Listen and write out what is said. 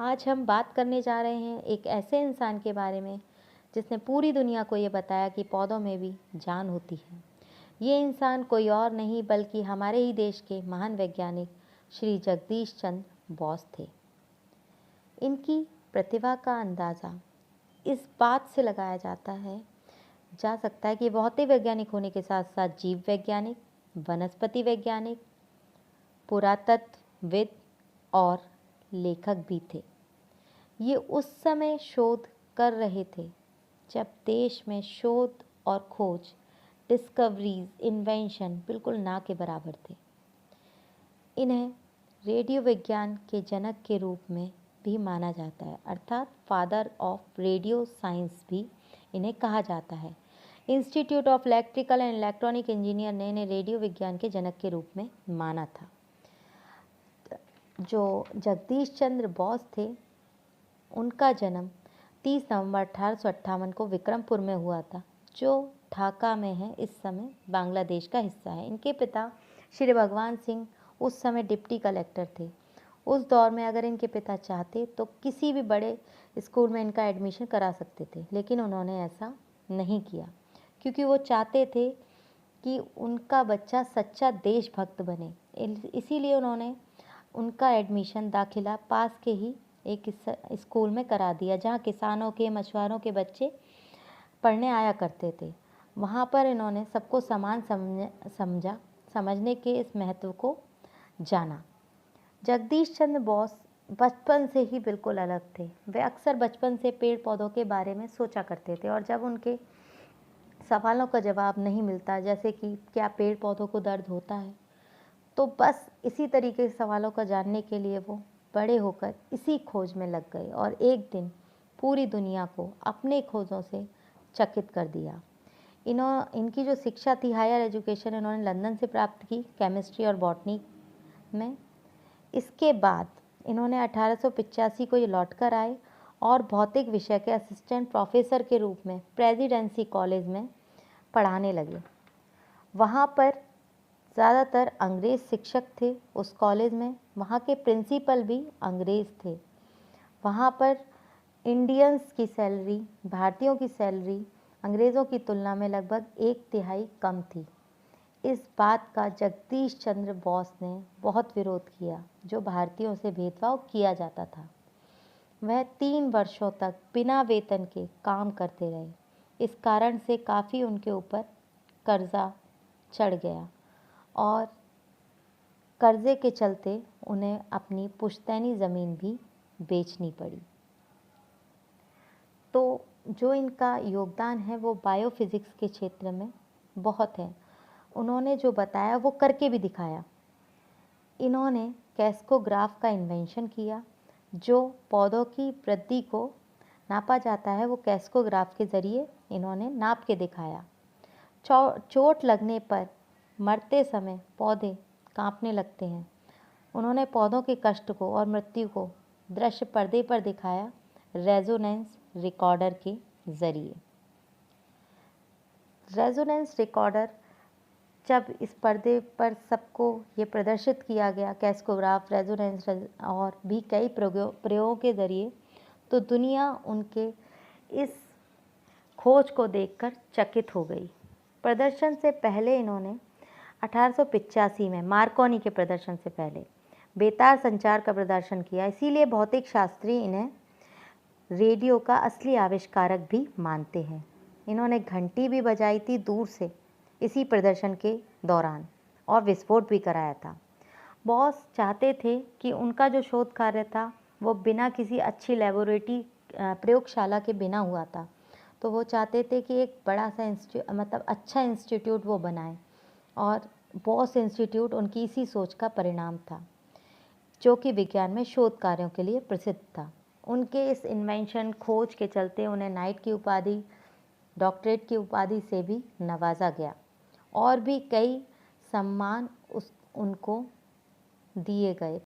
आज हम बात करने जा रहे हैं एक ऐसे इंसान के बारे में जिसने पूरी दुनिया को ये बताया कि पौधों में भी जान होती है। ये इंसान कोई और नहीं बल्कि हमारे ही देश के महान वैज्ञानिक श्री जगदीश चंद्र बोस थे। इनकी प्रतिभा का अंदाज़ा इस बात से लगाया जा सकता है कि भौतिक वैज्ञानिक होने के साथ साथ जीव वैज्ञानिक, वनस्पति वैज्ञानिक, पुरातत्वविद और लेखक भी थे। ये उस समय शोध कर रहे थे जब देश में शोध और खोज, डिस्कवरीज, इन्वेंशन बिल्कुल ना के बराबर थे। इन्हें रेडियो विज्ञान के जनक के रूप में भी माना जाता है, अर्थात फादर ऑफ रेडियो साइंस भी इन्हें कहा जाता है। Institute of electrical and electronic engineer ने इन्हें रेडियो विज्ञान के जनक के रूप में माना था। जो जगदीश चंद्र बोस थे, उनका जन्म 30 नवंबर 1858 को विक्रमपुर में हुआ था, जो ढाका में है, इस समय बांग्लादेश का हिस्सा है। इनके पिता श्री भगवान सिंह उस समय डिप्टी कलेक्टर थे। उस दौर में अगर इनके पिता चाहते तो किसी भी बड़े स्कूल में इनका एडमिशन करा सकते थे, लेकिन उन्होंने ऐसा नहीं किया क्योंकि वो चाहते थे कि उनका बच्चा सच्चा देशभक्त बने। इसीलिए उन्होंने उनका एडमिशन दाखिला पास के ही एक स्कूल में करा दिया, जहाँ किसानों के, मछुआरों के बच्चे पढ़ने आया करते थे। वहाँ पर इन्होंने सबको समान समझने के इस महत्व को जाना। जगदीश चंद्र बोस बचपन से ही बिल्कुल अलग थे। वे अक्सर बचपन से पेड़ पौधों के बारे में सोचा करते थे, और जब उनके सवालों का जवाब नहीं मिलता, जैसे कि क्या पेड़ पौधों को दर्द होता है, तो बस इसी तरीके के सवालों का जानने के लिए वो बड़े होकर इसी खोज में लग गए और एक दिन पूरी दुनिया को अपने खोजों से चकित कर दिया। इनकी जो शिक्षा थी, हायर एजुकेशन, इन्होंने लंदन से प्राप्त की, केमिस्ट्री और बॉटनी में। इसके बाद इन्होंने 1885 को ये लौट कर आए और भौतिक विषय के असिस्टेंट प्रोफेसर के रूप में प्रेसिडेंसी कॉलेज में पढ़ाने लगे। वहाँ पर ज़्यादातर अंग्रेज़ शिक्षक थे उस कॉलेज में। वहाँ के प्रिंसिपल भी अंग्रेज़ थे। वहाँ पर इंडियंस की सैलरी, भारतीयों की सैलरी अंग्रेज़ों की तुलना में लगभग 1/3 कम थी। इस बात का जगदीश चंद्र बोस ने बहुत विरोध किया, जो भारतीयों से भेदभाव किया जाता था। वह 3 वर्षों तक बिना वेतन के काम करते रहे। इस कारण से काफ़ी उनके ऊपर कर्जा चढ़ गया और कर्जे के चलते उन्हें अपनी पुश्तैनी ज़मीन भी बेचनी पड़ी। तो जो इनका योगदान है वो बायोफिज़िक्स के क्षेत्र में बहुत है। उन्होंने जो बताया वो करके भी दिखाया। इन्होंने कैस्कोग्राफ का इन्वेंशन किया। जो पौधों की वृद्धि को नापा जाता है वो कैस्कोग्राफ के ज़रिए इन्होंने नाप के दिखाया। चोट लगने पर मरते समय पौधे कांपने लगते हैं। उन्होंने पौधों के कष्ट को और मृत्यु को दृश्य पर्दे पर दिखाया, रेजोनेंस रिकॉर्डर के ज़रिए। रेजोनेंस रिकॉर्डर, जब इस पर्दे पर सबको ये प्रदर्शित किया गया, कैस्कोग्राफ, रेजोनेंस और भी कई प्रयोगों के ज़रिए, तो दुनिया उनके इस खोज को देखकर चकित हो गई। प्रदर्शन से पहले इन्होंने 1885 में मार्कोनी के प्रदर्शन से पहले बेतार संचार का प्रदर्शन किया। इसीलिए भौतिक शास्त्री इन्हें रेडियो का असली आविष्कारक भी मानते हैं। इन्होंने घंटी भी बजाई थी दूर से इसी प्रदर्शन के दौरान, और विस्फोट भी कराया था। बॉस चाहते थे कि उनका जो शोध कार्य था वो बिना किसी अच्छी लेबोरेटरी प्रयोगशाला के बिना हुआ था। तो वो चाहते थे कि एक बड़ा सा अच्छा इंस्टीट्यूट वो बनाएं, और बॉस इंस्टीट्यूट उनकी इसी सोच का परिणाम था, जो कि विज्ञान में शोध कार्यों के लिए प्रसिद्ध था। उनके इस इन्वेंशन, खोज के चलते उन्हें नाइट की उपाधि, डॉक्टरेट की उपाधि से भी नवाजा गया, और भी कई सम्मान उनको दिए गए।